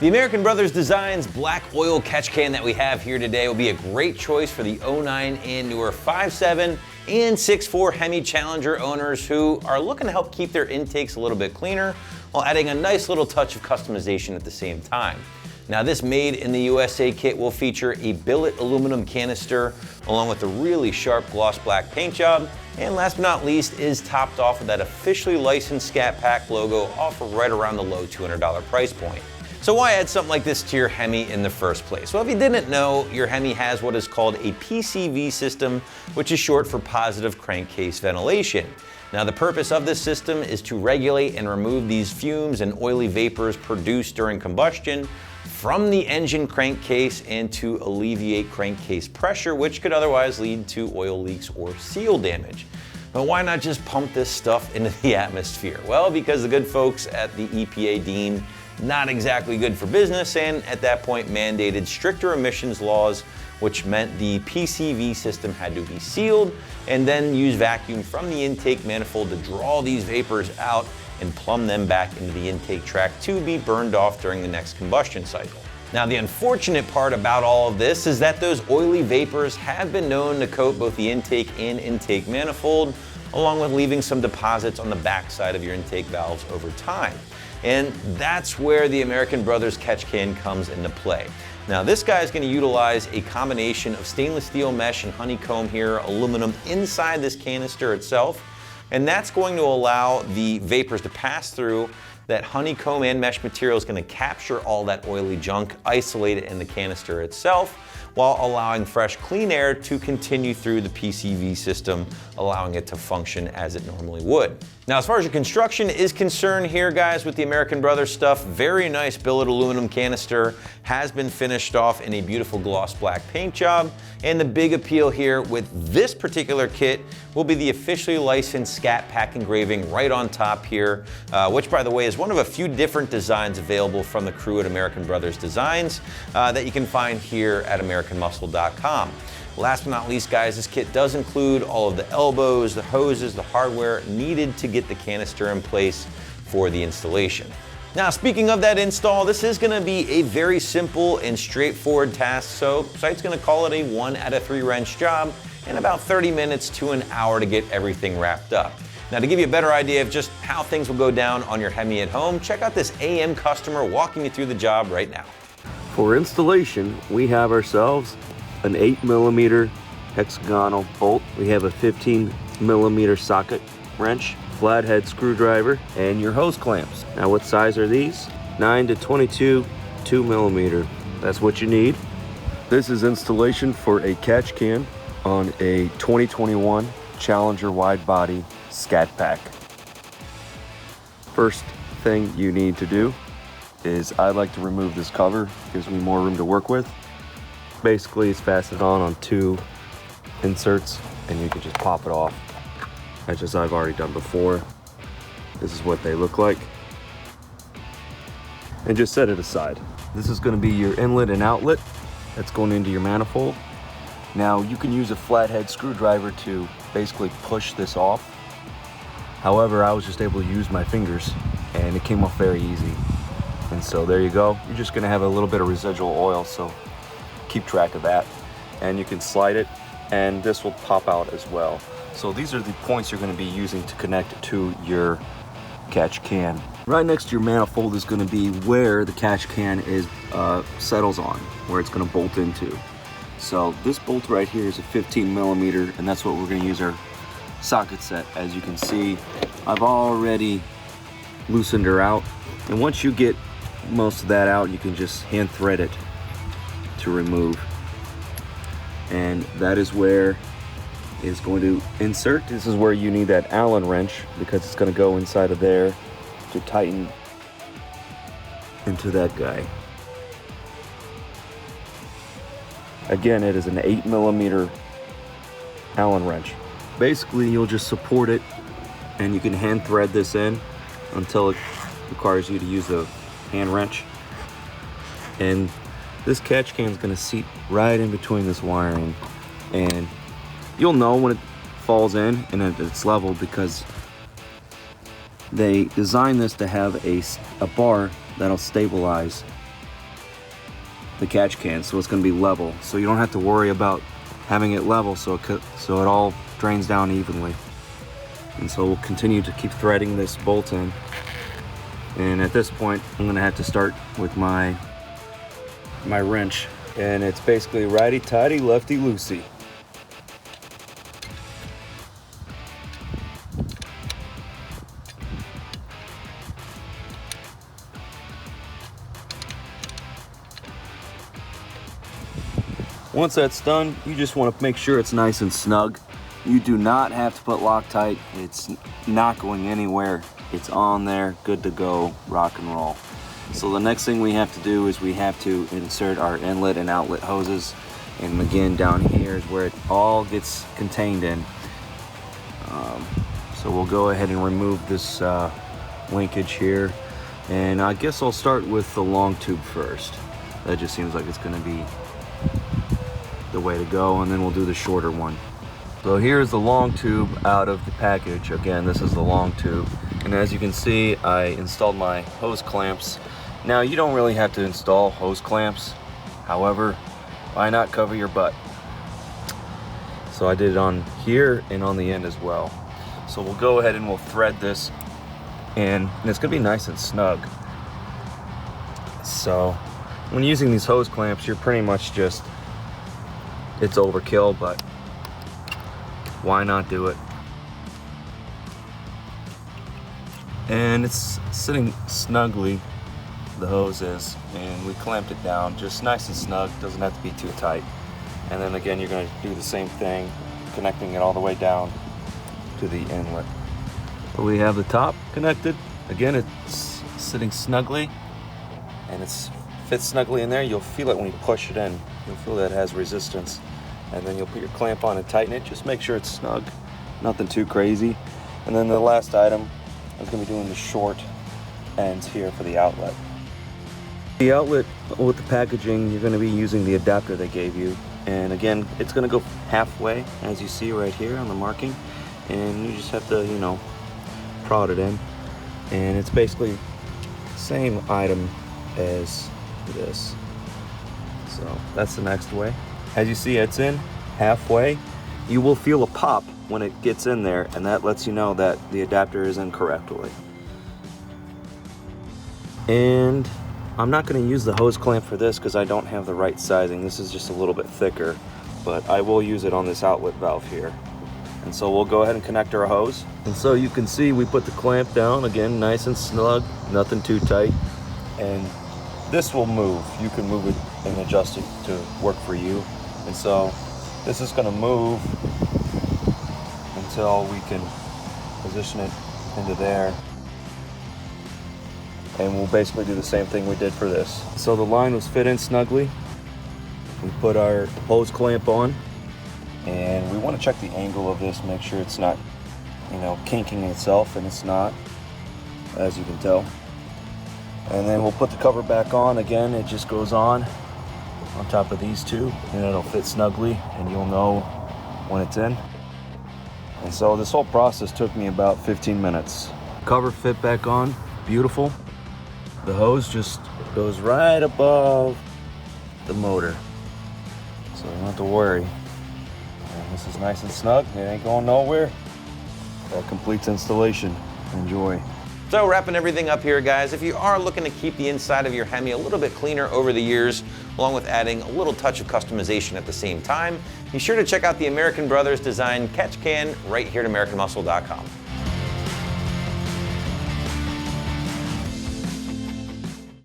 The American Brothers Designs black oil catch can that we have here today will be a great choice for the 09 and newer 5.7 and 6.4 Hemi Challenger owners who are looking to help keep their intakes a little bit cleaner while adding a nice little touch of customization at the same time. Now, this made in the USA kit will feature a billet aluminum canister along with a really sharp gloss black paint job, and last but not least is topped off with that officially licensed Scat Pack logo offered right around the low $200 price point. So why add something like this to your Hemi in the first place? Well, if you didn't know, your Hemi has what is called a PCV system, which is short for positive crankcase ventilation. Now, the purpose of this system is to regulate and remove these fumes and oily vapors produced during combustion from the engine crankcase and to alleviate crankcase pressure, which could otherwise lead to oil leaks or seal damage. But why not just pump this stuff into the atmosphere? Well, because the good folks at the EPA deemed not exactly good for business, and at that point mandated stricter emissions laws, which meant the PCV system had to be sealed and then use vacuum from the intake manifold to draw these vapors out and plumb them back into the intake tract to be burned off during the next combustion cycle. Now, the unfortunate part about all of this is that those oily vapors have been known to coat both the intake and intake manifold, along with leaving some deposits on the backside of your intake valves over time. And that's where the American Brothers catch can comes into play. Now, this guy is going to utilize a combination of stainless steel mesh and honeycomb here, aluminum inside this canister itself, and that's going to allow the vapors to pass through. That honeycomb and mesh material is going to capture all that oily junk, isolate it in the canister itself, while allowing fresh, clean air to continue through the PCV system, allowing it to function as it normally would. Now, as far as your construction is concerned here, guys, with the American Brothers stuff, very nice billet aluminum canister, has been finished off in a beautiful gloss black paint job. And the big appeal here with this particular kit will be the officially licensed Scat Pack engraving right on top here, which, by the way, is one of a few different designs available from the crew at American Brothers Designs that you can find here at AmericanMuscle.com. Last but not least, guys, this kit does include all of the elbows, the hoses, the hardware needed to get the canister in place for the installation. Now, speaking of that install, this is going to be a very simple and straightforward task, so site's going to call it a 1 out of 3 wrench job in about 30 minutes to an hour to get everything wrapped up. Now, to give you a better idea of just how things will go down on your Hemi at home, check out this AM customer walking you through the job right now. For installation, we have ourselves an 8mm hexagonal bolt. We have a 15mm socket wrench, flathead screwdriver, and your hose clamps. Now, what size are these? 9 to 22 2mm. That's what you need. This is installation for a catch can on a 2021 Challenger wide body Scat Pack. First thing you need to do is I like to remove this cover. Gives me more room to work with. Basically, it's fastened on 2 inserts, and you can just pop it off, as I've already done before. This is what they look like. And just set it aside. This is going to be your inlet and outlet that's going into your manifold. Now, you can use a flathead screwdriver to basically push this off. However, I was just able to use my fingers, and it came off very easy. And so there you go. You're just going to have a little bit of residual oil, so keep track of that. And you can slide it, and this will pop out as well. So these are the points you're going to be using to connect to your catch can. Right next to your manifold is going to be where the catch can is settles on, where it's going to bolt into. So this bolt right here is a 15mm, and that's what we're going to use our socket set. As you can see, I've already loosened her out, and once you get most of that out, you can just hand thread it to remove. And that is where it's going to insert. This is where you need that Allen wrench, because it's going to go inside of there to tighten into that guy. Again, it is an 8mm Allen wrench. Basically, you'll just support it, and you can hand thread this in until it requires you to use a hand wrench. And this catch can is going to seat right in between this wiring, and you'll know when it falls in and it's level, because they designed this to have a bar that'll stabilize the catch can, so it's going to be level. So you don't have to worry about having it level, so it all drains down evenly. And so we'll continue to keep threading this bolt in. And at this point, I'm going to have to start with my wrench. And it's basically righty-tighty, lefty-loosey. Once that's done, you just want to make sure it's nice and snug. You do not have to put Loctite. It's not going anywhere. It's on there, good to go, rock and roll. So the next thing we have to do is we have to insert our inlet and outlet hoses. And again, down here is where it all gets contained in. So we'll go ahead and remove this linkage here. And I guess I'll start with the long tube first. That just seems like it's going to be the way to go, and then we'll do the shorter one. So here's the long tube out of the package. Again, this is the long tube. And as you can see, I installed my hose clamps. Now, you don't really have to install hose clamps. However, why not cover your butt? So I did it on here and on the end as well. So we'll go ahead and we'll thread this in, and it's gonna be nice and snug. So when using these hose clamps, you're pretty much just, it's overkill, but why not do it? And it's sitting snugly, the hose is, and we clamped it down just nice and snug, doesn't have to be too tight. And then again, you're going to do the same thing, connecting it all the way down to the inlet. So we have the top connected. Again, it's sitting snugly, and it's fits snugly in there. You'll feel it when you push it in. You'll feel that it has resistance. And then you'll put your clamp on and tighten it. Just make sure it's snug, nothing too crazy. And then the last item, I was going to be doing the short ends here for the outlet. The outlet with the packaging, you're going to be using the adapter they gave you. And again, it's going to go halfway, as you see right here on the marking. And you just have to, you know, prod it in. And it's basically the same item as this. So that's the next way. As you see, it's in halfway. You will feel a pop when it gets in there, and that lets you know that the adapter is in correctly. And I'm not going to use the hose clamp for this because I don't have the right sizing. This is just a little bit thicker, but I will use it on this outlet valve here. And so we'll go ahead and connect our hose. And so you can see we put the clamp down, again, nice and snug, nothing too tight. And this will move. You can move it and adjust it to work for you. And so this is going to move until we can position it into there. And we'll basically do the same thing we did for this. So the line was fit in snugly. We put our hose clamp on, and we want to check the angle of this, make sure it's not, you know, kinking itself, and it's not, as you can tell. And then we'll put the cover back on. Again, it just goes on top of these two, and it'll fit snugly, and you'll know when it's in. And so this whole process took me about 15 minutes. Cover fit back on, beautiful. The hose just goes right above the motor, so you don't have to worry. And this is nice and snug, it ain't going nowhere. That completes installation. Enjoy. So wrapping everything up here, guys, if you are looking to keep the inside of your Hemi a little bit cleaner over the years, along with adding a little touch of customization at the same time, be sure to check out the American Brothers design catch can right here at AmericanMuscle.com.